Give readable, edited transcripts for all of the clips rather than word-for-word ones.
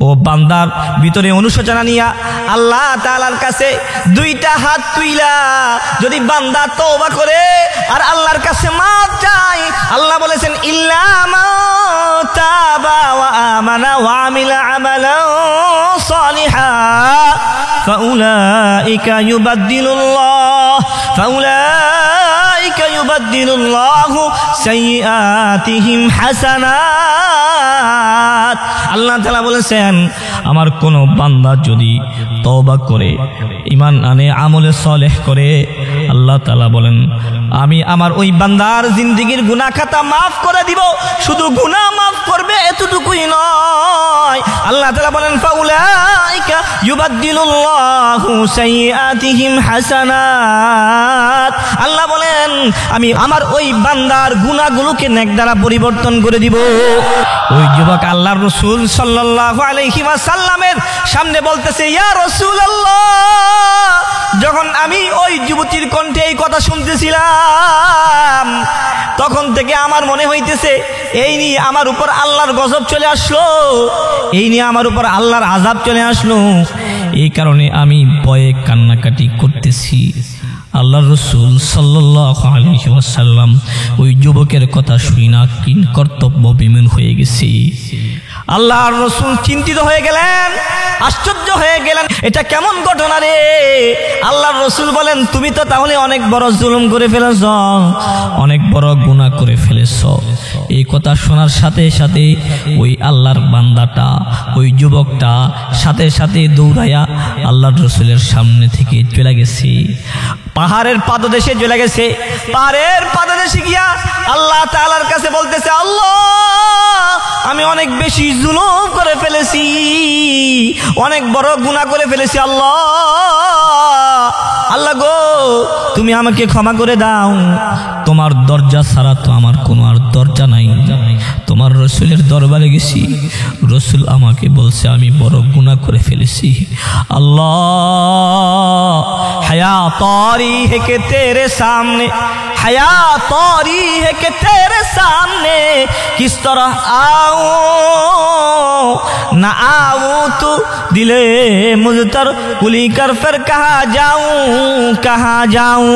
ও বান্দার ভিতরে অনুশোচনা নিয়া আল্লাহ তাআলার কাছে দুইটা হাত তুইলা যদি বান্দা তওবা করে আর আল্লাহর কাছে মাফ চায়, আল্লাহ বলেছেন ইল্লা মা তাবা ওয়া আমানা ওয়া আমিলা আমালান সালিহা ফাউলাইকা ইউবাদদিলুল্লাহু সাইয়্যাতিহিম হাসানাত। আল্লাহ তাআলা বলেছেন আমার কোন বান্দা যদি তওবা করে, ঈমান আনে, আমলে সালেহ করে, আল্লাহ তাআলা বলেন আমি আমার ওই বান্দার জিন্দেগীর গুনাহ খাতা মাফ করে দিব। শুধু গুনাহ মাফ করবে এতটুকুই নয়, আল্লাহ তাআলা বলেন ফাউলাইকা ইউবাদদিলুল্লাহু সাইয়্যাতিহিম হাসানাত। আল্লাহ বলেন আমি আমার ওই বান্দার গুনাহগুলোকে নেক দ্বারা পরিবর্তন করে দিব। ওই যুবক আল্লাহর রাসূল সাল্লাল্লাহু আলাইহি ওয়াসাল্লামের সামনে বলতেছে ইয়া রাসূলুল্লাহ, যখন আমি ওই যুবতীর কণ্ঠে এই কথা শুনতেছিলাম তখন থেকে আমার মনে হইতেছে এই নিয়ে আমার উপর আল্লাহর গজব চলে আসলো, এই নিয়ে আমার উপর আল্লাহর আযাব চলে আসলো, এই কারণে আমি ভয়ে কান্নাকাটি করতেছি। আল্লাহর রাসূল সাল্লাল্লাহু আলাইহি ওয়াসাল্লাম ওই যুবকের কথা শুনে না কিন কর্তব্য বিমূল হয়ে গেছে। আল্লাহর রাসূল চিন্তিত হয়ে গেলেন, আশ্চর্য হয়ে গেলেন, এটা কেমন ঘটনা রে? আল্লাহর রাসূল বলেন তুমি তো তাহলে অনেক বড় জুলুম করে ফেলেছ, অনেক বড় গুনাহ করে ফেলেছ। এই কথা শোনার সাথে সাথে ওই আল্লাহর বান্দাটা, ওই যুবকটা সাথে সাথে দৌড়াইয়া আল্লাহর রাসূলের সামনে থেকে চলে গেছে, পাহাড়ের পাদদেশে চলে গেছে। পাহাড়ের পাদদেশে গিয়া আল্লাহ তাআলার কাছে বলতেছে আল্লাহ আমি অনেক বেশি জুলুম করে ফেলেছি, অনেক বড় গুনাহ করে ফেলেছি, আল্লাহ আল্লাহ গো তুমি আমাকে ক্ষমা করে দাও। তোমার দরজা ছাড়া তো আমার কোনো আর দরজা নাই। তোমার রাসূলের দরবারে গেছি, রাসূল আমাকে বলছে আমি বড় গুনাহ করে ফেলেছি। আল্লাহ হায়া তারি है कि तेरे सामने, हया तारी है कि तेरे सामने किस तरह आऊं ना आऊं तू दिले मुझतर कुली कर फिर कहाँ जाऊं।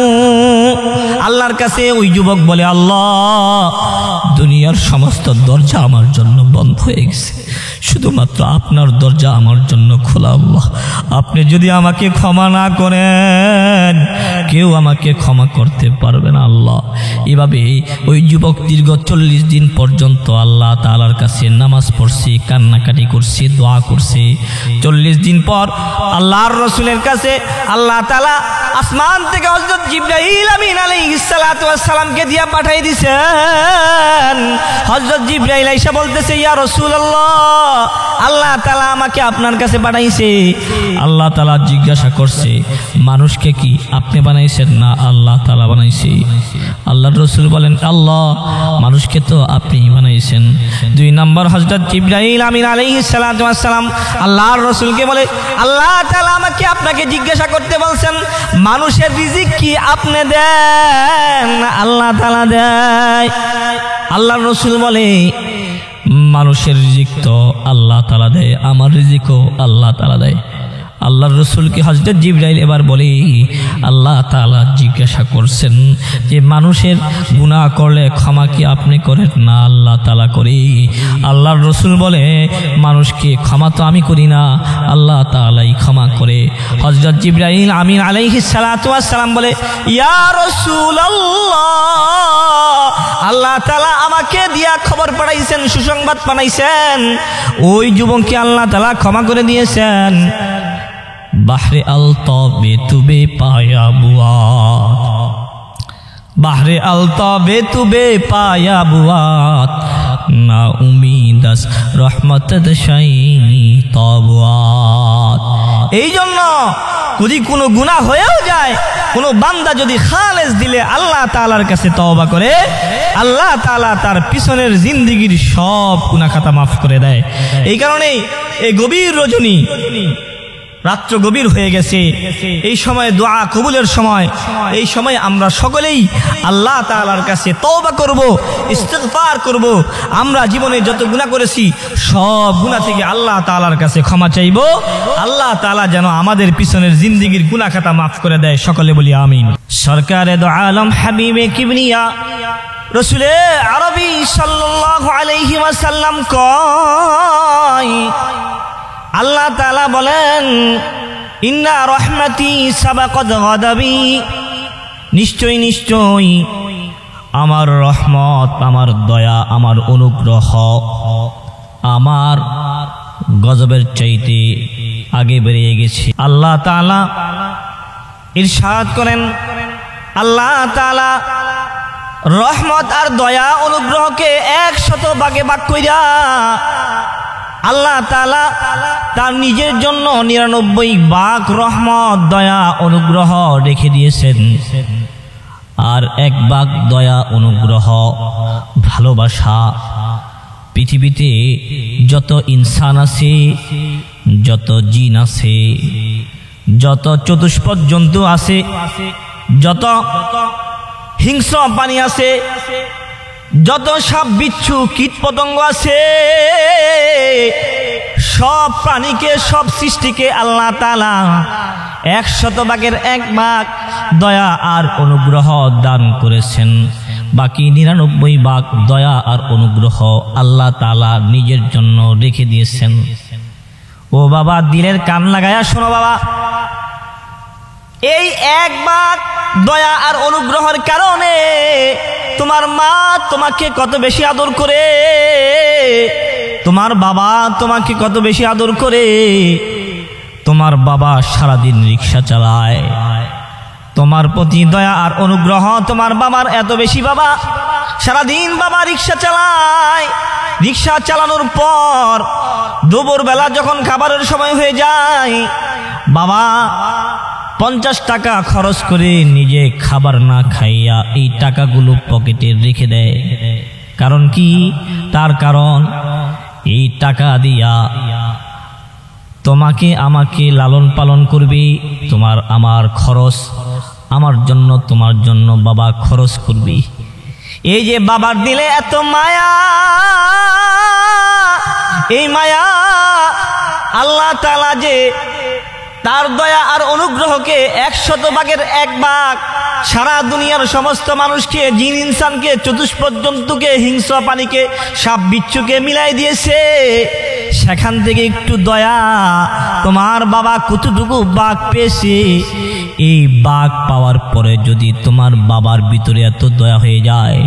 আল্লাহর কাছে ওই যুবক বলে আল্লাহ দুনিয়ার সমস্ত দরজা আমার জন্য বন্ধ হয়ে গেছে, শুধুমাত্র আপনার দরজা আমার জন্য খোলা। আল্লাহ আপনি যদি আমাকে ক্ষমা না করেন কেউ আমাকে ক্ষমা করতে পারবে না। আল্লাহ এভাবে ওই যুবক দীর্ঘ 40 দিন পর্যন্ত আল্লাহ তাআলার কাছে নামাজ পড়ছে, কান্নাকাটি করছে, দোয়া করছে। 40 দিন পর আল্লাহর রাসূলের কাছে আল্লাহ তাআলা আসমান থেকে হযরত জিবরাইল আমিন আলাইহিস সালাতু ওয়াস সালামকে দিয়া পাঠিয়ে দিয়েছেন। হযরত জিবরাইল আইসা বলতেছে ইয়া রাসূলুল্লাহ আল্লাহ তাআলা আমাকে আপনার কাছে পাঠাইছে। আল্লাহ তাআলা জিজ্ঞাসা করছে মানুষকে কি আপনি বানাইছেন না আল্লাহ তাআলা বানাইছে? আল্লাহর রাসূল বলেন আল্লাহ মানুষকে তো আপনি বানাইছেন। 2 নম্বর হযরত জিবরাইল আমিন আলাইহিস সালাতু ওয়াস সালাম আল্লাহর রাসূলকে বলে আল্লাহ তাআলা আমাকে আপনাকে জিজ্ঞাসা করতে বলছেন মানুষের রিজিক কি আপনি দেন না আল্লাহ তাআলা দেয়? আল্লাহর রাসূল বলে মানুষের রিজিক তো আল্লাহ তাআলা দেয়, আমার রিজিকও আল্লাহ তাআলা দেয়। আল্লাহর রাসূলকে হযরত জিবরাইল এবার বলে আল্লাহ তাআলা জিজ্ঞাসা করছেন যে মানুষের গুনাহ করলে ক্ষমা কি আপনি করেন না আল্লাহ তাআলা করে? আল্লাহর রাসূল বলে মানুষকে ক্ষমা তো আমি করি না, আল্লাহ তাআলাই ক্ষমা করে। হযরত জিবরাইল আমিন আলাইহিস সালাতু ওয়াস সালাম বলে ইয়া রাসূলুল্লাহ আল্লাহ তাআলা আমাকে দিয়া খবর পাঠাইছেন, সুসংবাদ পাঠাইছেন ওই যুবককে আল্লাহ তাআলা ক্ষমা করে দিয়েছেন। বাহরে আলতাবে তুবে পায়া বুয়াত, বাহরে আলতাবে তুবে পায়া বুয়াত না উমিদাস রহমত শাই তাবুয়াত। এই জন্য যদি কোনো গুনাহ হয়েও যায়, কোনো বান্দা যদি খালেস দিলে আল্লাহ তাআলার কাছে তওবা করে, আল্লাহ তাআলা তার পিছনের জিন্দেগীর সব গুনাহ খাতা মাফ করে দেয়। এই কারণে এই গভীর রজনী রাত্র গভীর হয়ে গেছে, এই সময় দোয়া কবুলের সময়। এই সময় আমরা সকলেই আল্লাহ তাআলার কাছে তওবা করব, ইস্তিগফার করব। আমরা জীবনে যত গুনাহ করেছি সব গুনাহ থেকে আল্লাহ তাআলার কাছে ক্ষমা চাইব। আল্লাহ তাআলা যেন আমাদের পিছনের জিন্দেগির গুনাহ খাতা মাফ করে দেয়। সকলে বলি আমিন। সরকারে দো আলম হাবিবে কিবরিয়া রসুলে আরবি সাল্লাল্লাহু আলাইহি ওয়াসাল্লাম কয়, আল্লাহ তাআলা বলেন, ইন্না রহমাতি সাবাকাত গাদাবি, নিশ্চয় নিশ্চয় আমার রহমত, আমার দয়া, আমার অনুগ্রহ আমার গজবের চাইতে আগে বেরিয়ে গেছে। আল্লাহ তাআলা ইরশাদ করেন, আল্লাহ তাআলা রহমত আর দয়া অনুগ্রহকে 100 ভাগে ভাগ কইরা আল্লাহ তাআলা তার নিজের জন্য 99 ভাগ রহমত, দয়া, অনুগ্রহ রেখে দিয়েছেন। আর 1 ভাগ দয়া, অনুগ্রহ, ভালোবাসা পৃথিবীতে যত ইনসান আছে, যত জিন আছে, যত চতুষ্পদ জন্তু আছে, যত হিংস্র প্রাণী আছে, যত সাপ বিচ্ছু কীট পতঙ্গ আছে, সব প্রাণীকে, সব সৃষ্টিকে আল্লাহ তাআলা 100 ভাগের 1 ভাগ দয়া আর অনুগ্রহ দান করেছেন। বাকি 99 ভাগ দয়া আর অনুগ্রহ আল্লাহ তাআলা নিজের জন্য রেখে দিয়েছেন। ও বাবা, দিলের কান লাগায়া শোনো বাবা, এই 1 ভাগ দয়া আর অনুগ্রহের কারণে তোমার মা তোমাকে কত বেশি আদর করে, তোমার বাবা তোমাকে কত বেশি আদর করে। তোমার বাবা সারাদিন রিক্সা চালায়, তোমার প্রতি দয়া আর অনুগ্রহ তোমার বাবার এত বেশি, বাবা সারাদিন বাবা রিক্সা চালায়। রিক্সা চালানোর পর দুপুরবেলা যখন খাবারের সময় হয়ে যায়, বাবা 50 টাকা খরচ করে নিজে খাবার না খাইয়া এই টাকাগুলো পকেটে রেখে দেয়। কারণ কি? তার কারণ এই টাকা দিয়া তোমাকে আমাকে লালন পালন করবে, তোমার আমার খরচ, আমার জন্য তোমার জন্য বাবা খরচ করবি। এই যে বাবার দিলে এত মায়া, এই মায়া আল্লাহ তাআলা যে তার দয়া আর অনুগ্রহকে 100 ভাগের 1 ভাগ সারা দুনিয়ার সমস্ত মানুষকে, জিন ইনসানকে, চতুষ্পদ জন্তুকে, হিংস্র প্রাণীকে, সাপ বিচ্ছুকে মিলাই দিয়েছে। সেখান থেকে একটু দয়া তোমার বাবা কতটুকু ভাগ পেয়েছে। এই ভাগ পাওয়ার পরে যদি তোমার বাবার ভিতরে এত দয়া হয়ে যায়,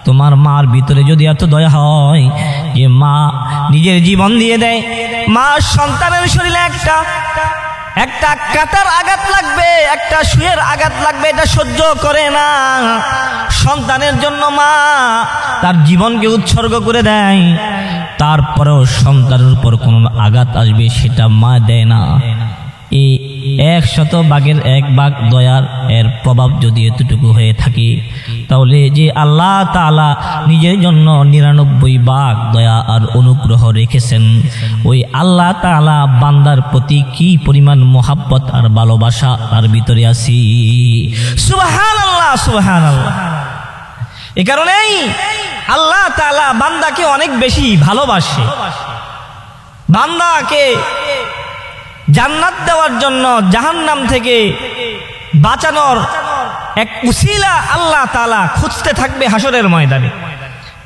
তোমার মার ভিতরে যদি এত দয়া হয় যে মা নিজের জীবন দিয়ে দেয়, মা সন্তানের শরীরে একটা কাটার আঘাত লাগবে, একটা সুয়ের আঘাত লাগবে, এটা সহ্য করে না। সন্তানের জন্য মা তার জীবনকে উৎসর্গ করে দেয়, তারপরেও সন্তানের উপর কোনো আঘাত আসবে সেটা মা দেয় না। এই 100 ভাগের 1 ভাগ দয়ার এর প্রভাব যদি এতটুকু হয়ে থাকে, তাহলে যে আল্লাহ তাআলা নিজের জন্য 99 ভাগ দয়া আর অনুগ্রহ রেখেছেন, ওই আল্লাহ তাআলা বান্দার প্রতি কি পরিমাণ মোহাব্বত আর ভালোবাসা তার ভিতরে আছে। সুবহানাল্লাহ, সুবহানাল্লাহ। এই কারণেই আল্লাহ তাআলা বান্দাকে অনেক বেশি ভালোবাসে। বান্দাকে জান্নাত দেওয়ার জন্য জাহান্নাম থেকে বাঁচানোর এক উসিলা আল্লাহ তাআলা খুঁজতে থাকবে হাসরের ময়দানে।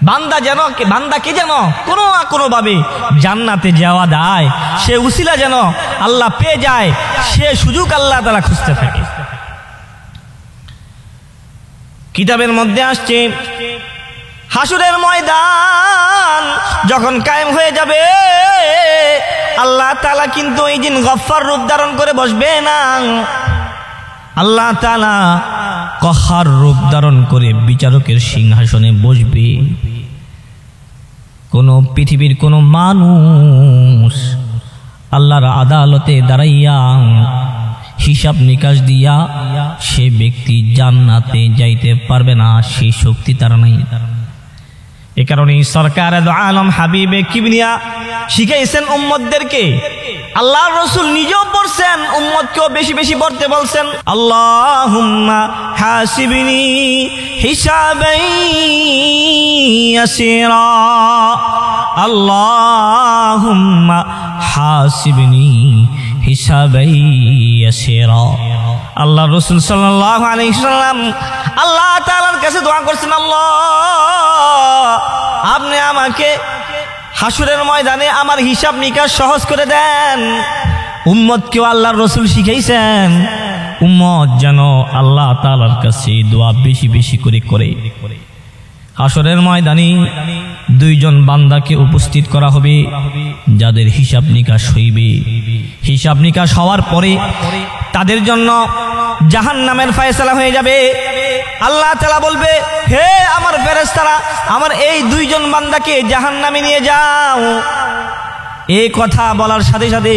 বান্দাকে যেন কোনো না কোনো ভাবে জান্নাতে যাওয়া যায়, সে উসিলা যেন আল্লাহ পেয়ে যায়, সে সুযোগ আল্লাহ তাআলা খুঁজতে থাকে। কিতাবের মধ্যে আসছে, হাসরের ময়দান যখন কায়েম হয়ে যাবে, আল্লাহ তাআলা কিন্তু এই দিন গফফার রূপ ধারণ করে বসবে না। আল্লাহ তাআলা কহার রূপ ধারণ করে বিচারকের সিংহাসনে বসবে। কোন পৃথিবীর কোন মানুষ আল্লাহর আদালতে দাঁড়াইয়া হিসাব নিকাশ দিয়া সে ব্যক্তি জান্নাতে যাইতে পারবে না, সেই শক্তি তার নাই। এ কারণে সরকারে দো আলম হাবিবে কিবরিয়া শিখাইছেন উম্মতদেরকে। আল্লাহর রাসূল নিজেও পড়ছেন, উম্মতকেও বেশি বেশি পড়তে বলছেন। আল্লাহুম্মা হাসিবনি হিসাবান ইয়াসিরা, আল্লাহুম্মা হাসিবনি হিসাবান ইয়াসিরা। আল্লাহর রাসূল সাল্লাল্লাহু আলাইহি ওয়াসাল্লাম আল্লাহ তাআলার কাছে দোয়া করছেন, আল্লাহ আপনি আমাকে হাসরের ময়দানে আমার হিসাব নিকাশ সহজ করে দেন। উম্মতকেও আল্লাহর রাসূল শিখাইছেন উম্মত যেন আল্লাহ তাআলার কাছে দোয়া বেশি বেশি করে করে। হাসরের ময়দানে দুইজন বান্দাকে উপস্থিত করা হবে যাদের হিসাব নিকাশ হইবে। হিসাব নিকাশ হওয়ার পরে তাদের জন্য জাহান্নামের ফয়সালা হয়ে যাবে। আল্লাহ তাআলা বলবে, হে আমার ফেরেশতারা, আমার এই দুইজন বান্দাকে জাহান্নামে নিয়ে যাও। এই কথা বলার সাথে সাথে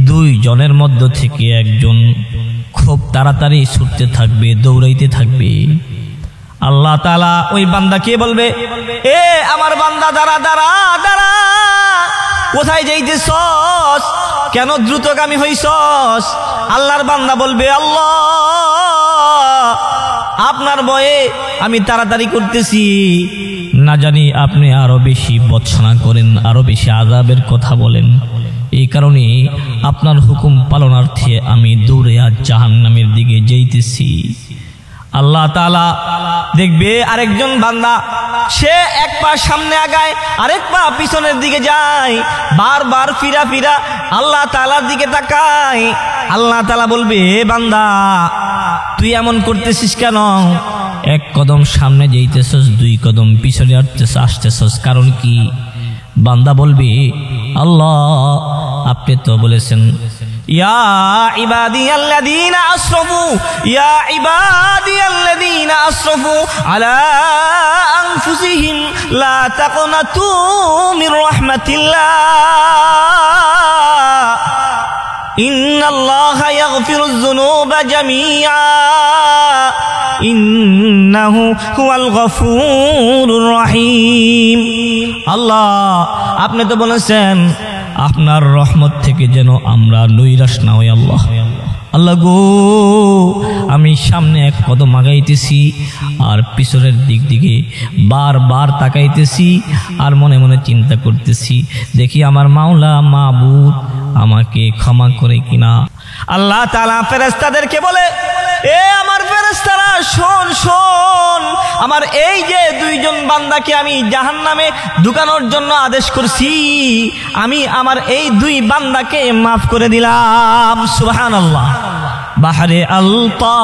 দুইজনের মধ্য থেকে একজন খুব তাড়াতাড়ি ছুটতে থাকবে, দৌড়াইতে থাকবে। আল্লাহ তাআলা ওই বান্দাকে বলবে, এ আমার বান্দা দাঁড়া দাঁড়া দাঁড়া, কোথায় যাইতেছস? কেন দ্রুতগামী হইছস? আল্লাহর বান্দা বলবে, আল্লাহ আপনার ভয়ে আমি তাড়াতাড়ি করতেছি, না জানি আপনি আরো বেশি ভর্ৎসনা করেন, আরো বেশি আযাবের কথা বলেন, এই কারণে আপনার হুকুম পালনার্থে আমি দৌড়ে আজ জাহান্নামের দিকে যাইতেছি। আল্লাহ তাআলা দেখবে আরেকজন বান্দা, সে এক পা সামনে আগায় আরেক পা পিছনের দিকে যায়, বারবার ফিরা ফিরা আল্লাহ তাআলার দিকে তাকায়। আল্লাহ তাআলা বলবে, বান্দা তুই এমন করতেছিস কেন? এক কদম সামনে যাইতেছস, দুই কদম পিছনে আসতেছস, কারণ কি? বান্দা বলবে, আল্লাহ আপনি তো বলেছেন ইয়া ইবাদিয়াল্লাযীনা আসরাফু, ইয়া ইবাদিয়াল্লাযীনা আসরাফু আলা আনফুসিহিম লা তাকনাতু মির রাহমাতিল্লাহ, ইন্নাল্লাহা ইয়াগফিরুয যুনুবা জামিআ, ইন্নাহু হুয়াল গফুরুর রহিম। আল্লাহ আপনি তো বলেছেন আপনার রহমত থেকে যেন আমরা নৈরাশ না হই। আল্লাহ আল্লাহ গো, আমি সামনে এক কদম আগাইতেছি আর পিছনের দিক দিকে বারবার তাকাইতেছি আর মনে মনে চিন্তা করতেছি, দেখি আমার মাওলা মাবুদ আমাকে ক্ষমা করে কিনা। আল্লাহ তাআলা ফেরেশতাদেরকে বলে, এ আমার ফেরেশতারা শোন শোন, আমার এই যে দুইজন বান্দাকে আমি জাহান্নামে ঢুকানোর জন্য আদেশ করছি, আমি আমার এই দুই বান্দাকে মাফ করে দিলাম। সুবহানাল্লাহ। বাহরে আলতা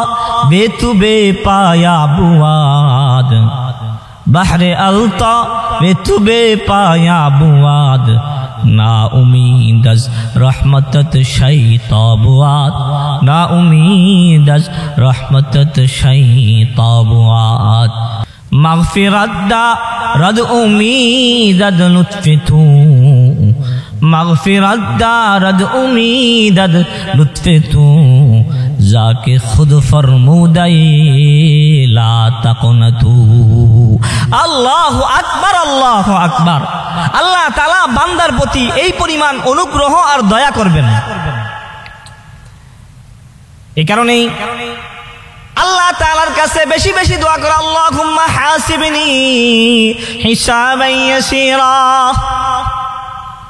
বেতুবে পায়া বুয়াদ, বাহরে আলতা বেতুবে পায়া বুয়াদ, না উম্মীদ আজ রহমতত শাইতাবুয়াত, না উম্মীদ আজ রহমতত শাইতাবুয়াত। মাগফিরাত দা রদ উম্মীদ আদ লুৎফতু, মাগফিরাত দা রদ উম্মীদ আদ লুৎফতু, যাকে খুদ ফরমুদাই লা তাকনাতু। আল্লাহু আকবার, আল্লাহু আকবার। আল্লাহ তাআলা বান্দার প্রতি এই পরিমাণ অনুগ্রহ আর দয়া করবেন। এই কারণেই আল্লাহ তাআলার কাছে বেশি বেশি দোয়া করো, আল্লাহুম্মা হাসিবনি হিসাবান ইয়াসিরা।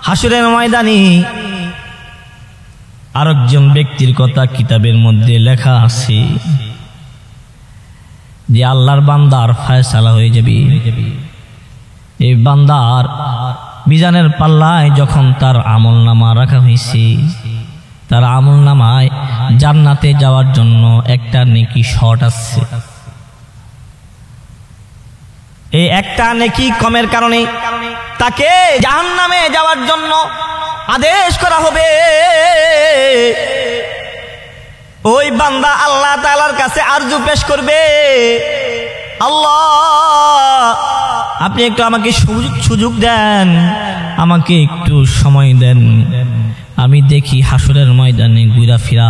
হাসরের ময়দানে আরেকজন ব্যক্তির কথা কিতাবের মধ্যে লেখা আছে যে আল্লাহর বান্দার ফয়সালা হয়ে যাবে। এই বান্দার মিজানের পাল্লায় যখন তার আমলনামা রাখা হয়েছে, তার আমলনামায় জান্নাতে যাওয়ার জন্য একটা নেকি শর্ট আছে। এই একটা নেকি কমের কারণে তাকে জাহান্নামে যাওয়ার জন্য আদেশ করা হবে। ওই বান্দা আল্লাহ তাআলার কাছে আরজু পেশ করবে, আল্লাহ আপনি একটু আমাকে সুযোগ দেন, আমাকে একটু সময় দেন, আমি দেখি হাসরের ময়দানে ঘুরা ফিরা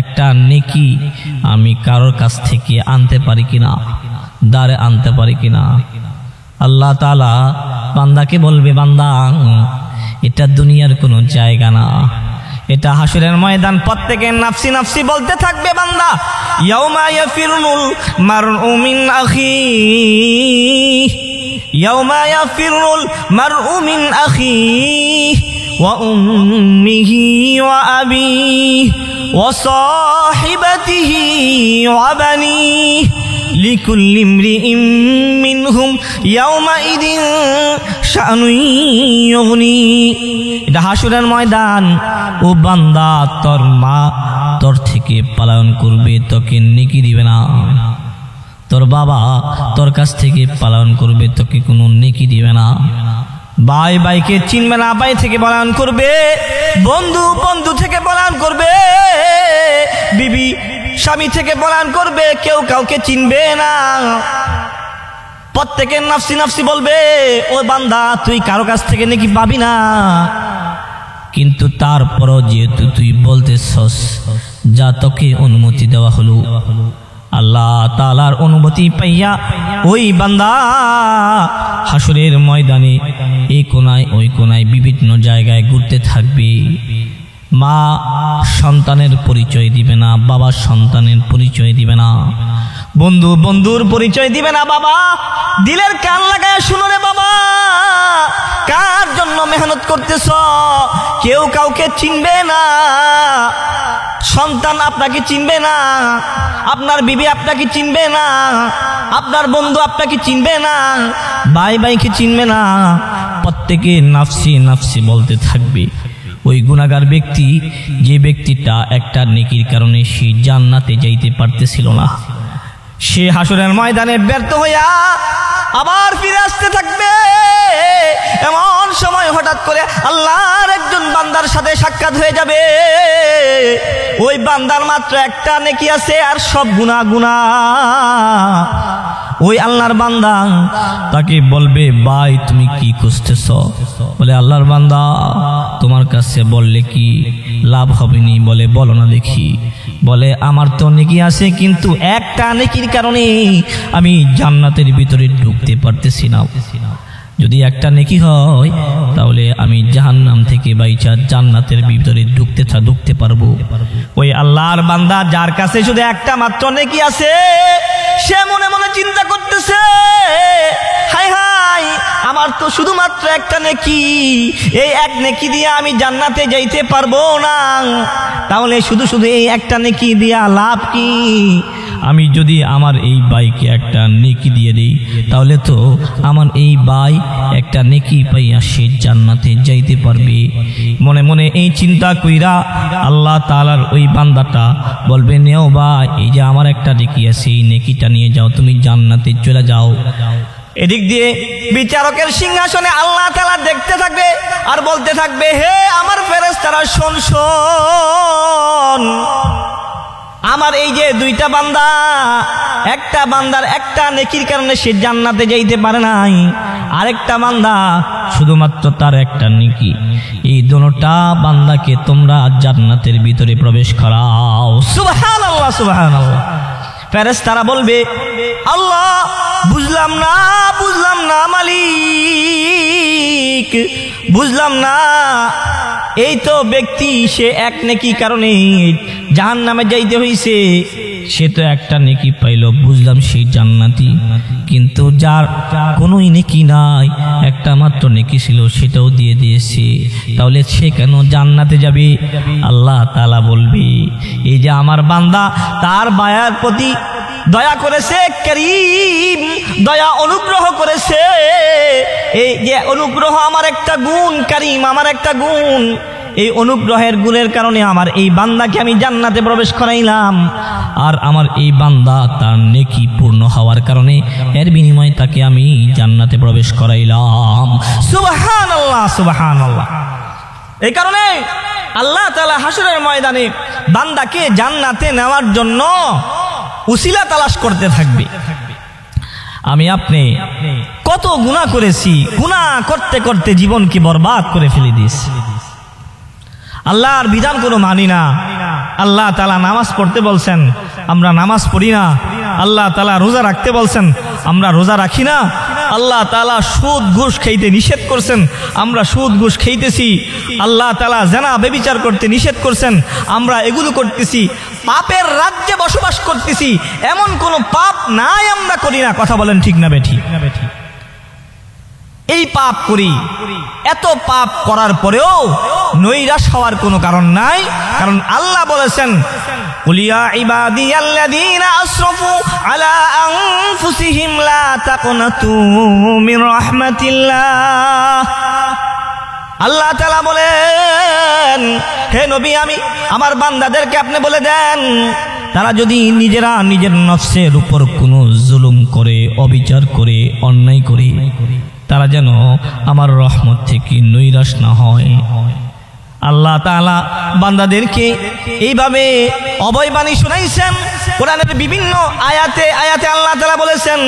একটা নেকি আমি কারোর কাছ থেকে আনতে পারি কিনা, দ্বারে আনতে পারি কিনা। আল্লাহ তাআলা বান্দাকে বলবে, বান্দা এটা দুনিয়ার কোনো জায়গা না, এটা হাসরের ময়দান। প্রত্যেকে নাফসি নাফসি বলতে থাকবে বান্দা। ইয়াউমা ইয়াফিরুল মারউ মিন আখিহি, ইয়াউমা ইয়াফিরুল মারউ মিন আখিহি ওয়া উম্মিহি ওয়া আবিহি ওয়া সাহিবাতিহি ওয়া বানিহি লিকুল্লি ইমরিইম মিনহুম ইয়াউমাইদিন শানুন ইউগনি। এটা হাসরের ময়দান। ও বান্দা, তোর মা তোর থেকে পলায়ন করবে, তোকে নেকি দিবে না। তোর বাবা তোর কাছ থেকে পলায়ন করবে, তোকে কোনো নেকি দিবে না। ভাই ভাইকে চিনবে না, ভাই থেকে পলায়ন করবে। বন্ধু বন্ধু থেকে পলায়ন করবে। বিবি স্বামী থেকে পলায়ন করবে। কেউ কাউকে চিনবে না। প্রত্যেকের নাফসি নাফসি বলবে। ও বান্দা, তুই কারো কাছ থেকে নাকি পাবি না, কিন্তু তারপরও যেহেতু তুই বলতেছস, যা তোকে অনুমতি দেওয়া হলো। আল্লাহ তাআলার অনুমতি পাইয়া ওই বান্দা হাসরের ময়দানে এই কোনায় ওই কোনায় বিভিন্ন জায়গায় ঘুরতে থাকবে। মা সন্তানের পরিচয় দিবে না, বাবা সন্তানের পরিচয় দিবে না, বন্ধু বন্ধুর পরিচয় দিবে না। বাবা, দিলের কান লাগায় শুনো রে বাবা, কার জন্য মেহনত করতেছ? কেউ কাউকে চিনবে না। সন্তান আপনাকে চিনবে না, আপনার বিবি আপনাকে চিনবে না, আপনার বন্ধু আপনাকে চিনবে না, ভাই ভাইকে চিনবে না। প্রত্যেকে নাফসি নাফসি বলতে থাকবে। ওই গুনাহগার ব্যক্তি, যে ব্যক্তিটা একটা নেকির কারণে সে জান্নাতে যাইতে পারতেছিল না, সে হাসরের ময়দানে ব্যর্থ হইয়া আবার ফিরে আসতে থাকবে। এমন সময় হঠাৎ করে আল্লাহর একজন বান্দার সাথে সাক্ষাৎ হয়ে যাবে। ওই বান্দার মাত্র একটা নেকি আছে, আর সব গুনাহ গুনাহ। ওই আল্লাহর বান্দা তাকে বলবে, ভাই তুমি কি খুঁজতেছ? বলে, আল্লাহর বান্দা, তোমার কাছে বললে কি লাভ হবে নি? বলে, বলো না দেখি। বলে, আমার তো নেকি আছে, কিন্তু একটা নেকির কারণে আমি জান্নাতের ভিতরে ঢুকতে পারতেছি না। যদি একটা নেকি হয় তাহলে আমি জাহান্নাম থেকে বাইচা জান্নাতের ভিতরে ঢুকতে পারবো। ওই আল্লাহর বান্দা যার কাছে শুধু একটা মাত্র নেকি আছে, সে মনে মনে চিন্তা করতেছে, হায় হায়, আমার তো শুধুমাত্র একটা নেকি, এই এক নেকি দিয়ে আমি জান্নাতে যাইতে পারবো না। তাহলে শুধু শুধু এই একটা নেকি দিয়া লাভ কি? আমি যদি আমার এই ভাইকে একটা নেকি দিয়ে দিই, তাহলে তো আমার এই ভাই একটা নেকি পাইয়া সে জান্নাতে যাইতে পারবে। মনে মনে এই চিন্তা কইরা আল্লাহ তাআলার ওই বান্দাটা বলবে, নেও ভাই, এই যে আমার একটা নেকি আছে, এই নেকিটা নিয়ে যাও, তুমি জান্নাতে চলে যাও। এদিক দিয়ে বিচারকের সিংহাসনে আল্লাহ তাআলা দেখতে থাকবে আর বলতে থাকবে, হে আমার ফেরেশতারা, শোন শোন, আমার এই যে দুইটা বান্দা, একটা বান্দার একটা নেকির কারণে সে জান্নাতে যাইতে পারে নাই, আরেকটা বান্দা শুধুমাত্র তার একটা নেকি, এই দুটোটা বান্দাকে তোমরা জান্নাতের ভিতরে প্রবেশ করাও। সুবহানাল্লাহ, সুবহানাল্লাহ। ফেরেশতারা বলবে, আল্লাহ, বুঝলাম না মালিক, বুঝলাম না। এই তো ব্যক্তি, সে এক নেকি কারণে জাহান্নামে যাইতে হইছে, সে তো একটা নেকি পাইল, বুঝলাম সেই জান্নাতি। কিন্তু যার কোনোই নেকি নাই, একটা মাত্র নেকি ছিল, সেটাও দিয়ে দিয়েছে, তাহলে সে কেন জান্নাতে যাবে? আল্লাহ তাআলা বলবে, এই যে আমার বান্দা তার বায়ার প্রতি দয়া করেছে, করিম, দয়া অনুগ্রহ করেছে। এই যে অনুগ্রহ আমার একটা গুণ, করিম আমার একটা গুণ, এই অনুগ্রহের গুণের কারণে আমার এই বান্দাকে আমি জান্নাতে প্রবেশ করাইলাম। আর আমার এই বান্দা তার নেকি পূর্ণ হওয়ার কারণে এর বিনিময়ে তাকে আমি জান্নাতে প্রবেশ করাইলাম। সুবহানাল্লাহ, সুবহানাল্লাহ। এই কারণে আল্লাহ তাআলা হাসরের ময়দানে বান্দাকে জান্নাতে নেওয়ার জন্য উসিলা তালাশ করতে থাকবে। আমি আপনি কত গুনাহ করেছি, গুনাহ করতে করতে জীবনকে বরবাদ করে ফেলে দিয়েছি। আল্লাহর বিধান কোনো মানি না। আল্লাহ তাআলা নামাজ পড়তে বলছেন, আমরা নামাজ পড়ি না। আল্লাহ তাআলা রোজা রাখতে বলছেন, আমরা রোজা রাখি না। আল্লাহ তাআলা সুদ ঘুষ খাইতে নিষেধ করছেন, আমরা সুদ ঘুষ খাইতেছি। আল্লাহ তাআলা জিনা ব্যভিচার করতে নিষেধ করছেন, আমরা এগুলো করতেছি। পাপের রাজ্যে বসবাস করতেছি, এমন কোনো পাপ নাই আমরা করি না। কথা বলেন ঠিক না বেঠিক? এই পাপ করি, এত পাপ করার পরেও নৈরাশ হওয়ার কোনো কারণ নাই, কারণ আল্লাহ বলেছেন কুলিয়া ইবাদিয়াল্লাযীনা আসরাফু আলা আনফুসিহিম লা তাকনাতু মির রাহমাতিল্লাহ। আল্লাহ তাআলা বলেন, হে নবী, আমি আমার বান্দাদেরকে আপনি বলে দেন, তারা যদি নিজেরা নিজের নফসের উপর কোনো জুলুম করে, অবিচার করে, অন্যায় করে, তারা যেন আমার রহমত থেকে নৈরাশ না হয়। আল্লাহ তাআলা বান্দাদেরকে এইভাবে অভয়বাণী শুনাইছেন। কোরআনের বিভিন্ন আয়াতে আয়াতে আল্লাহ তাআলা বলেছেন,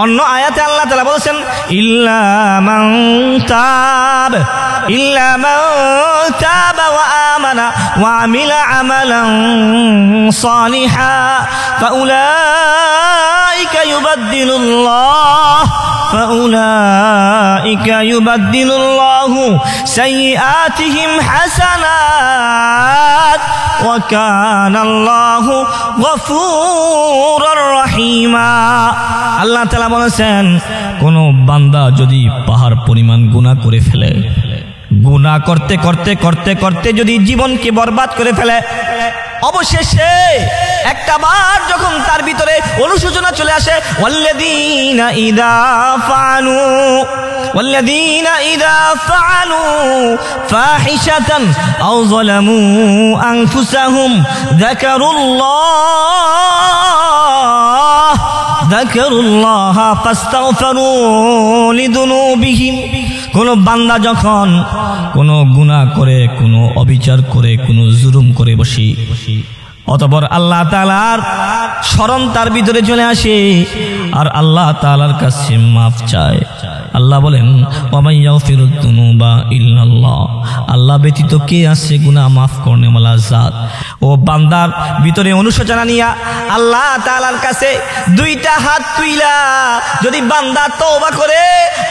অন্য আয়াতে আল্লাহ তাআলা বলেছেন ইল্লা মান তাব ওয়া আমানা ওয়া আমিলা আমালান সালিহা ফাউলাইকা ইউবাদদিলুল্লাহু সাইয়্যাতিহিম হাসানাত ওয়া কানাল্লাহু গফুরুর রহিমা। আল্লাহ তাআলা বলেছেন, কোন বান্দা যদি পাহাড় পরিমাণ গুনাহ করে ফেলে, গুনাহ করতে করতে করতে করতে যদি জীবনকে বরবাদ করে ফেলে, অবশেষে একটা বার যখন তার ভিতরে অনুশোচনা চলে আসে, ওয়াল্লাযীনা ইযা ফাআলু ফাহিশাতান আও যালামু আনফুসাহুম যাকারুল্লাহ ফাস্তাগফিরু লিযুনুবিহিম। কোন বান্দা যখন কোনো গুনাহ করে, কোনো অবিচার করে, কোনো জুলুম করে বসি, অতঃপর আল্লাহ তাআলার স্মরণ তার ভিতরে চলে আসে আর আল্লাহ তাআলার কাছে মাফ চায়। আল্লাহ বলেন ওয়া মান ইয়াগফিরুদ যুনুবা ইল্লাল্লাহ, আল্লাহ ব্যতীত কে আছে গুনাহ মাফ করনে ওয়ালা জাত। ও বান্দার ভিতরে অনুশোচনা নিয়া আল্লাহ তাআলার কাছে দুইটা হাত তুইলা যদি বান্দা তওবা করে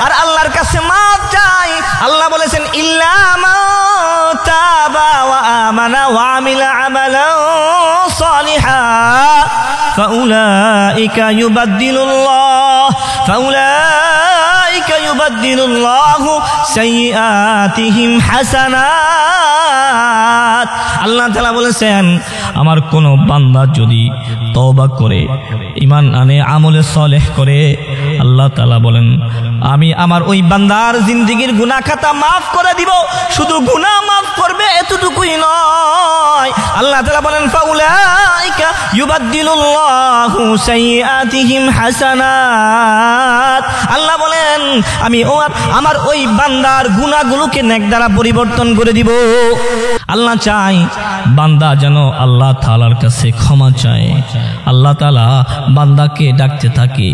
আর আল্লাহর কাছে মাফ চায়, আল্লাহ বলেছেন ইল্লা মান তাবা ওয়া আমানা ওয়া আমিলা আমালান সালিহা ফাউলাইকা ইউবাদদিলুল্লাহু সাইয়্যাতিহিম হাসানাত। আল্লাহ তাআলা বলেছেন, আমার কোন বান্দা যদি তওবা করে, ঈমান আনে, আমলে সালেহ করে, আল্লাহ তাআলা বলেন আমি আমার ওই বান্দার জিন্দেগীর গুনাহ খাতা মাফ করে দিব। শুধু গুনাহ মাফ করবে এতটুকুই নয়, আল্লাহ তাআলা বলেন ফাউলাইকা ইউবাদদিলুল্লাহু সাইয়্যাতিহিম হাসানাত। আল্লাহ বলেন আমি আমার ওই বান্দার গুনাহগুলোকে নেক দ্বারা পরিবর্তন করে দিব। আল্লাহ চাই বান্দা যেন আল্লাহ তাআলার কাছে ক্ষমা চায়। আল্লাহ তাআলা বান্দাকে ডাকতে থাকে,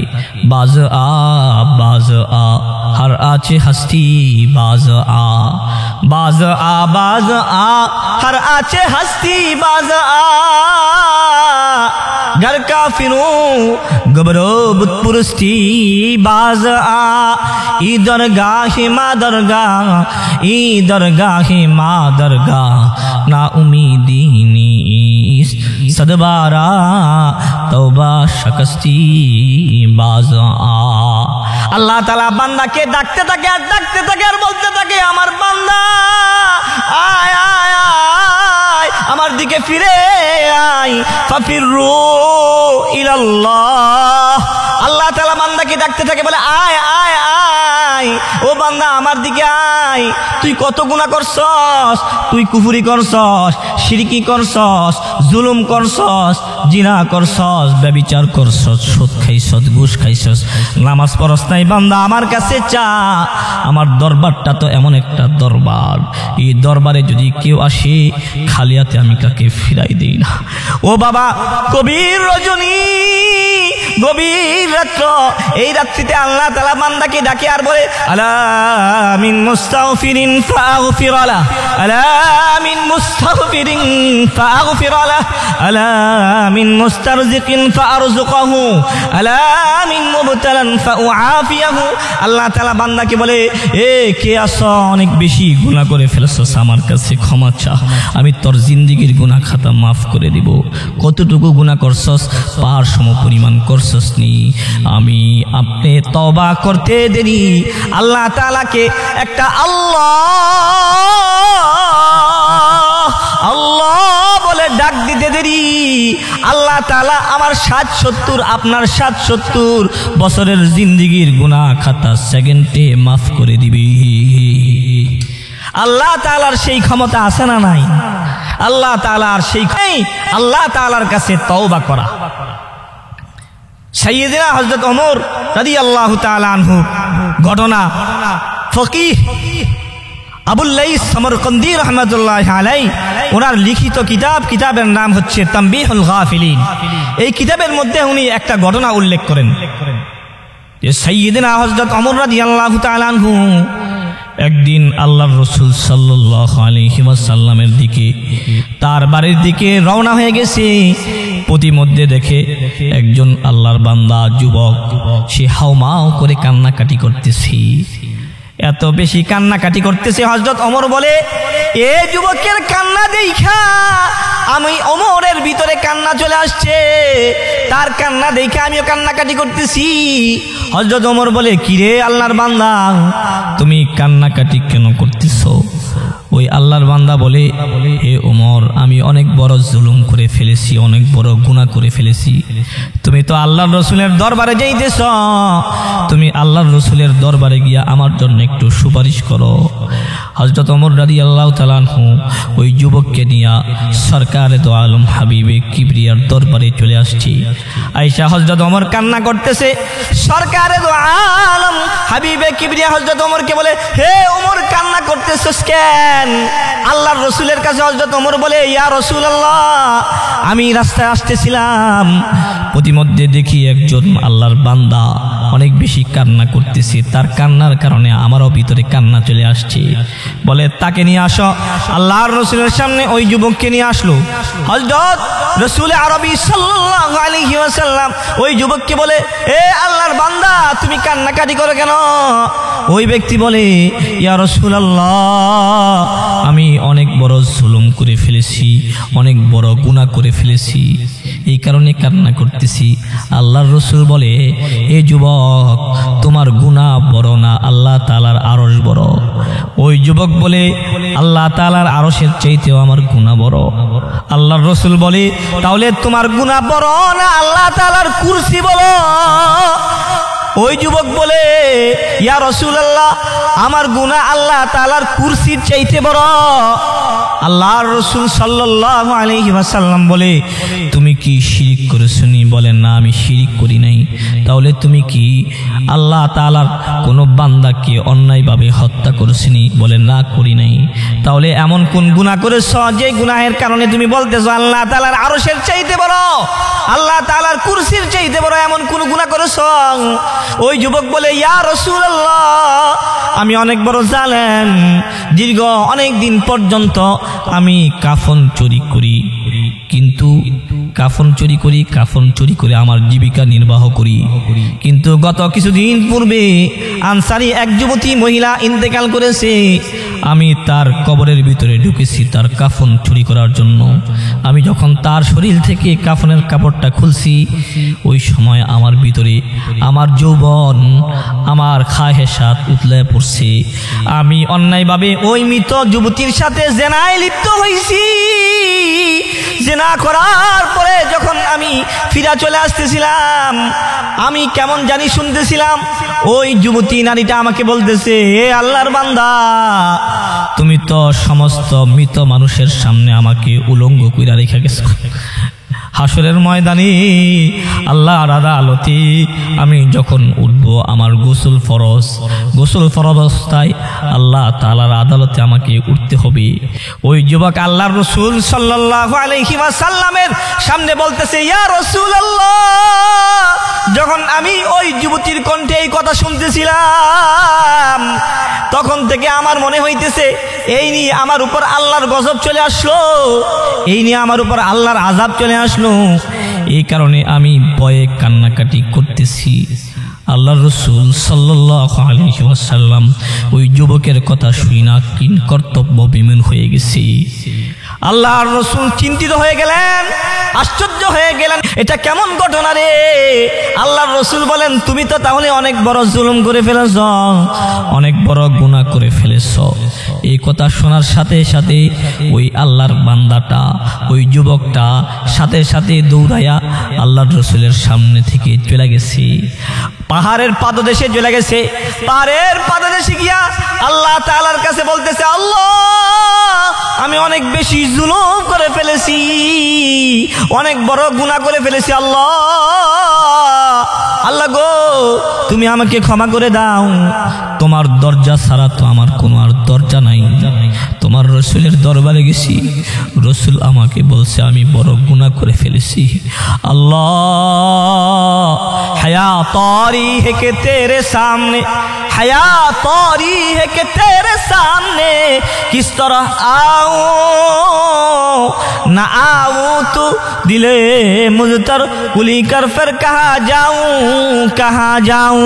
বাজ আ বাজ আ, हर आचे हस्ती बाज आ, बाज आ बाज आ, हर आचे हस्ती बाज आ। घर का फिरू गबरो बुतपुरस्ती बाज आ, ई दरगाह मा दरगाह, ई दरगाह मा दरगाह, ना उम्मीदी नीस सदबारा तौबा शकस्ती बाज आ। আল্লাহ তাআলা বান্দাকে ডাকতে থাকে আর ডাকতে থাকে আর বলতে থাকে, আমার বান্দা আয় আয় আয়, আমার দিকে ফিরে আয়, ফাফিরু ইলাল্লাহ। আল্লাহ তাআলা বান্দাকে ডাকতে থাকে, বলে আয় আয় আয়, ও বান্দা আমার দিকে আয়। তুই কত গুনাহ করছস, তুই কুফরি করছস, শিরকি করছস, জুলুম করছস, জিনা করছস, ব্যভিচার করছস, সুদ খাইছস, ঘুষ খাইছস, নামাজ পড়স নাই। বান্দা আমার কাছে চা, আমার দরবারটা তো এমন একটা দরবার, এই দরবারে যদি কেউ আসে খালি হাতে আমি কাকে ফিরাই দেই না। ও বাবা, কবির রজনী গভীর রাত্র, এই রাত্রিতে আল্লাহ তাআলা বান্দাকে ডাকে আর বলে আলা মিন মুস্তাগফিরিন ফাগফির লাহ, আলা মিন মুস্তাগফিরিন ফাগফির লাহ, আলা মিন মুস্তারজিকিন ফারযুকহু, আলা মিন মুবতালান ফাউআফিয়াহু। আল্লাহ তাআলা বান্দাকে বলে এ কে আসো, অনেক বেশি গুনাহ করে ফেলেছস, আমার কাছে ক্ষমা চা, আমি তোর জিন্দেগীর গুনাহ খাতা মাফ করে দিব। কতটুকু গুনাহ করছস? পাহাড় সম পরিমাণ করছস নি। আমি আপনি তওবা করতে দেরি আল্লাহ তাআলাকে একটা আল্লাহ আল্লাহ বলে ডাক দিতে দেরি, আল্লাহ তাআলা আমার ৭৭০ আপনার ৭৭০ বছরের জিন্দেগীর গুনাহ খাতা সেকেন্ডে মাফ করে দিবে। আল্লাহ তাআলার সেই ক্ষমতা আছে না নাই? আল্লাহ তাআলার সেই আল্লাহ তাআলার কাছে তওবা করা। সাইয়েদনা হযরত ওমর রাদিয়াল্লাহু তাআলা আনহু ঘটনা, ফকিহ আবুল লাইস সমরকন্দি রাহমাতুল্লাহি আলাইহি ওনার লিখিত কিতাবের নাম হচ্ছে তামবিহুল গাফিলিন। এই কিতাবের মধ্যে উনি একটা ঘটনা উল্লেখ করেন যে সাইয়েদনা হযরত ওমর রাদিয়াল্লাহু তাআলা আনহু একদিন আল্লাহর রাসূল সাল্লাল্লাহু আলাইহি ওয়াসাল্লামের দিকে, তার বাড়ির দিকে রওনা হয়ে গেছে। প্রতিমধ্যে দেখে একজন আল্লাহর বান্দা যুবক, সে হাউমাউ করে কান্নাকাটি করতেছে। এত বেশি কান্নাকাটি করতেছে, হযরত ওমর বলে এ যুবকের কান্না দেখা আমি ওমরের ভিতরে কান্না চলে আসছে, তার কান্না দেখে আমিও কান্নাকাটি করতেছি। হযরত ওমর বলে কিরে আল্লাহর বান্দা, তুমি কান্নাকাটি কেন করতেছো? ওই আল্লাহর বান্দা বলে হে ওমর, আমি অনেক বড় জুলুম করে ফেলেছি, অনেক বড় গুনাহ করে ফেলেছি। তুমি তো আল্লাহর রাসূলের দরবারে যাইতেছ, তুমি আল্লাহর রাসূলের দরবারে গিয়া আমার জন্য একটু সুপারিশ করো। হযরত ওমর রাদিয়াল্লাহু তাআলা আনহু ওই যুবককে নিয়ে সরকারে দো আলম হাবিবে কিবরিয়ার দরবারে চলে আসছে। আয়েশা হযরত ওমর কান্না করতেছে, সরকারে দো আলম হাবিবে কিবরিয়া হযরত ওমরকে বলে হে ওমর কান্না করতেছস কেন? আল্লাহর রাসূলের কাছে হযরত ওমর বলে ইয়া রাসূলুল্লাহ, আমি রাস্তায় আসতেছিলাম, প্রতিমধ্যে দেখি একজন আল্লাহর বান্দা অনেক বেশি কান্না করতেছে, তার কান্নার কারণে আমারও ভিতরে কান্না চলে আসছে। বলে তাকে নিয়ে আসো। আল্লাহর রাসূলের সামনে ওই যুবককে নিয়ে আসলো। হযরত রাসূল আরবী সাল্লাল্লাহু আলাইহি ওয়াসাল্লাম ওই যুবককে বলে এ আল্লাহর বান্দা, তুমি কান্নাকাটি করো কেন? ওই ব্যক্তি বলে ইয়া রাসূলুল্লাহ, আমি অনেক বড় জুলুম করে ফেলেছি, অনেক বড় গুনাহ করে ফেলেছি, এই কারণে কান্না করতেছি। আল্লাহর রাসূল বলে এ যুবক, তোমার গুনাহ বড় না, আল্লাহ তাআলার আরশ বড়। ওই যুবক বলে আল্লাহ তাআলার আরশের চাইতেও আমার গুনাহ বড়। আল্লাহর রাসূল বলে তাহলে তোমার গুনাহ বড় না, আল্লাহ তাআলার কুরসি বড়? ওই যুবক বলে ইয়া রাসূলুল্লাহ, আমার গুনাহ আল্লাহ তাআলার কুরসির চাইতে বড়। আল্লাহর রাসূল সাল্লাল্লাহু আলাইহি ওয়াসাল্লাম বলে তুমি কি শিরিক করেছো? নি বলেন না, আমি শিরিক করি নাই। তাহলে তুমি কি আল্লাহ তাআলার কোনো বান্দাকে অন্যায়ভাবে হত্যা করেছনি? বলে না, করি নাই। তাহলে এমন কোন গুনাহ করেছো যে গুনাহের কারণে তুমি বলতেছো আল্লাহ তাআলার আরশের চাইতে বড়, আল্লাহ তাআলার কুরসির চাইতে বড়, এমন কোন গুনাহ করেছো? ওই যুবক বলে ইয়া রাসূলুল্লাহ, আমি অনেক বড় জালেম, দীর্ঘ অনেক দিন পর্যন্ত আমি কাফন চুরি করি, কিন্তু কাফন চুরি করে আমার জীবিকা নির্বাহ করি। কিন্তু গত কিছুদিন পূর্বে আনসারী এক যুবতী মহিলা ইন্তেকাল করেছে, আমি তার কবরের ভিতরে ঢুকেছি তার কাফন চুরি করার জন্য। আমি যখন তার শরীর থেকে কাফনের কাপড়টা খুলছি, ওই সময় আমার ভিতরে আমার যৌবন, আমার খাহেসাত উতলে পড়ছে। আমি অন্যায়ভাবে ওই মৃত যুবতীর সাথে জেনায় লিপ্ত হয়েছি। জেনা করার পরে যখন আমি ফিরে চলে আসতেছিলাম, আমি কেমন জানি শুনতেছিলাম ওই যুবতী নারীটা আমাকে বলতেছে হে আল্লাহর বান্দা, তুমি তো সমস্ত মৃত মানুষের সামনে আমাকে উলঙ্গ কইরা রেখে গেছো। হাসরের ময়দানে আল্লাহর আদালতে আমি যখন উঠব, আমার গোসল ফরজ অবস্থায় আল্লাহ তাআলার আদালতে আমাকে উঠতে হবে। ওই যুবক আল্লাহর রাসূল সাল্লাল্লাহু আলাইহি ওয়াসাল্লামের সামনে বলতেছে, ইয়া রাসূলুল্লাহ, যখন আমি ওই যুবতীর কণ্ঠে এই কথা শুনতেছিলাম তখন থেকে আমার মনে হইতেছে এই নিয়ে আমার উপর আল্লাহর গজব চলে আসলো, এই নিয়ে আমার উপর আল্লাহর আযাব চলে আসলো। এই কারণে আমি ভয়ে কান্নাকাটি করতেছি। আল্লাহর রাসূল সাল্লাল্লাহু আলাইহি ওয়াসাল্লাম ওই যুবকের কথা শুনা কিন কর্তব্য বিমূঢ় হয়ে গেছে। আল্লাহর রাসূল চিন্তিত হয়ে গেলেন, আশ্চর্য হয়ে গেলেন, এটা কেমন ঘটনা রে? আল্লাহর রাসূল বলেন, তুমি তো তাহলে অনেক বড় জুলুম করে ফেলেছ, অনেক বড় গুনাহ করে ফেলেছ। এই কথা শোনার সাথে সাথে ওই আল্লাহর বান্দাটা, ওই যুবকটা সাথে সাথে দৌড়াইয়া আল্লাহর রাসূলের সামনে থেকে চলে গেছে, পাহাড়ের পাদদেশে চলে গেছে। পাহাড়ের পাদদেশে গিয়া আল্লাহ তাআলার কাছে বলতেছে, আল্লাহ, আমি অনেক বেশি জুলুম করে ফেলেছি, অনেক বড় গুনাহ করে ফেলেছি। আল্লাহ গো, তুমি আমাকে ক্ষমা করে দাও। তোমার দরজা ছাড়া তো আমার কোনো আর দরজা নাই। তোমার রাসূলের দরবারে গেছি, রাসূল আমাকে বলছে আমি বড় গুনাহ করে ফেলেছি। আল্লাহ, হায়া তারি है कि तेरे सामने, हया तारी है कि तेरे सामने किस तरह आऊं, ना आऊं तो दिले मुझतर कुली कर फिर कहाँ जाऊं।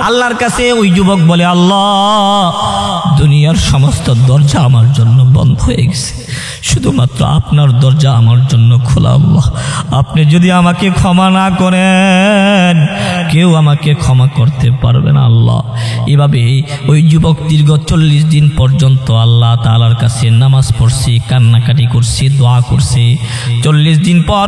আল্লাহর কাছে ওই যুবক বলে, আল্লাহ, দুনিয়ার সমস্ত দরজা আমার জন্য বন্ধ হয়ে গেছে, শুধুমাত্র আপনার দরজা আমার জন্য খোলা। আল্লাহ, আপনি যদি আমাকে ক্ষমা না করেন কেউ আমাকে ক্ষমা করতে পারবে না। আল্লাহ, এভাবে ওই যুবক দীর্ঘ 40 দিন পর্যন্ত আল্লাহ তাআলার কাছে নামাজ পড়ছে, কান্নাকাটি করছে, দোয়া করছে। 40 দিন পর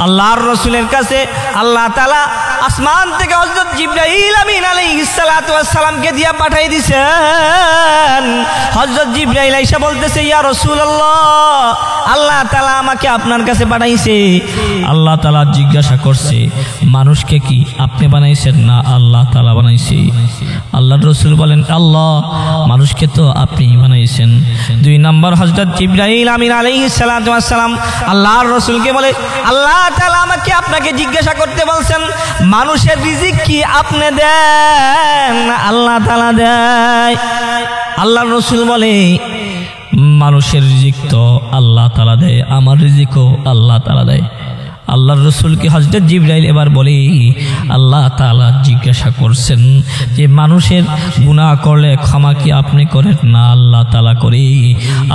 আল্লাহর রাসূলের কাছে আল্লাহ তাআলা আসমান থেকে হযরত জিবরাইল আমিন আলাইহিস সালাতু ওয়াস সালামকে দিয়া পাঠিয়ে দিয়েছেন। হযরত জিবরাইল আইসা বলতেছে, ইয়া রাসূলুল্লাহ, আল্লাহ তাআলা আমাকে আপনার কাছে পাঠাইছে। আল্লাহ তাআলা জিজ্ঞাসা করছে, মানুষকে কি আপনি বানাইছেন না আল্লাহ তাআলা বানাইছে? আল্লাহর রাসূল বলেন, আল্লাহ, মানুষকে তো আপনি বানাইছেন। 2 নম্বর হযরত জিবরাইল আমিন আলাইহিস সালাতু ওয়াস সালাম আল্লাহর রাসূলকে বলে, আল্লাহ তাআলা আমাকে আপনাকে জিজ্ঞাসা করতে বলছেন, মানুষের রিজিক কি আপনি দেন আল্লাহ তাআলা দেয়? আল্লাহর রাসূল বলে, মানুষের রিজিক তো আল্লাহ তাআলা দেয়, আমার রিজিকও আল্লাহ তাআলা দেয়। আল্লাহর রাসূলকে হযরত জিবরাইল এবার বলে, আল্লাহ তাআলা জিজ্ঞাসা করছেন যে মানুষের গুনাহ করলে ক্ষমা কি আপনি করেন না আল্লাহ তাআলা করে?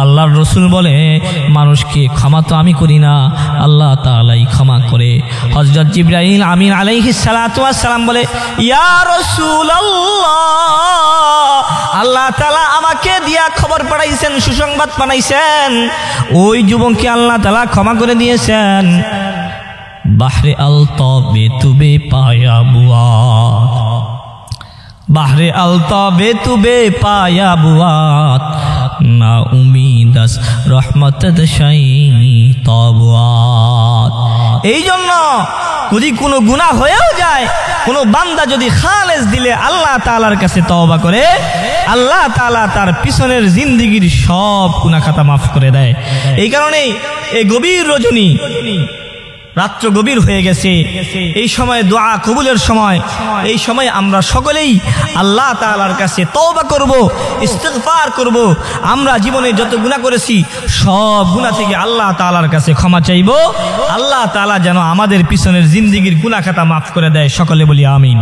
আল্লাহর রাসূল বলে, মানুষকে ক্ষমা তো আমি করি না, আল্লাহ তাআলাই ক্ষমা করে। হযরত জিবরাইল আমিন আলাইহিস সালাতু ওয়াস সালাম বলে, ইয়া রাসূলুল্লাহ, আল্লাহ তাআলা আমাকে দিয়া খবর পাঠাইছেন, সুসংবাদ পাঠাইছেন, ওই যুবককে আল্লাহ তাআলা ক্ষমা করে দিয়েছেন। বাহরে আলতাবে তুবে পায়া বুয়াত, বাহরে আলতাবে তুবে পায়া বুয়াত, না উমিদাস রহমত দশাই তবুয়াত। এই জন্য যদি কোনো গুনাহ হয়েও যায়, কোনো বান্দা যদি খালেস দিলে আল্লাহ তাআলার কাছে তওবা করে, আল্লাহ তাআলা তার পিছনের জিন্দেগির সব গুনাহ খাতা মাফ করে দেয়। এই কারণেই এই গভীর রজনী, রাত্র গভীর হয়ে গেছে, এই সময় দোয়া কবুলের সময়, এই সময় আমরা সকলেই আল্লাহ তাআলার কাছে তওবা করব, ইস্তিগফার করব। আমরা জীবনে যত গুনাহ করেছি সব গুনাহ থেকে আল্লাহ তাআলার কাছে ক্ষমা চাইব। আল্লাহ তাআলা যেন আমাদের পিছনের জিন্দেগির গুনাহ খাতা মাফ করে দেয়। সকলে বলি আমিন।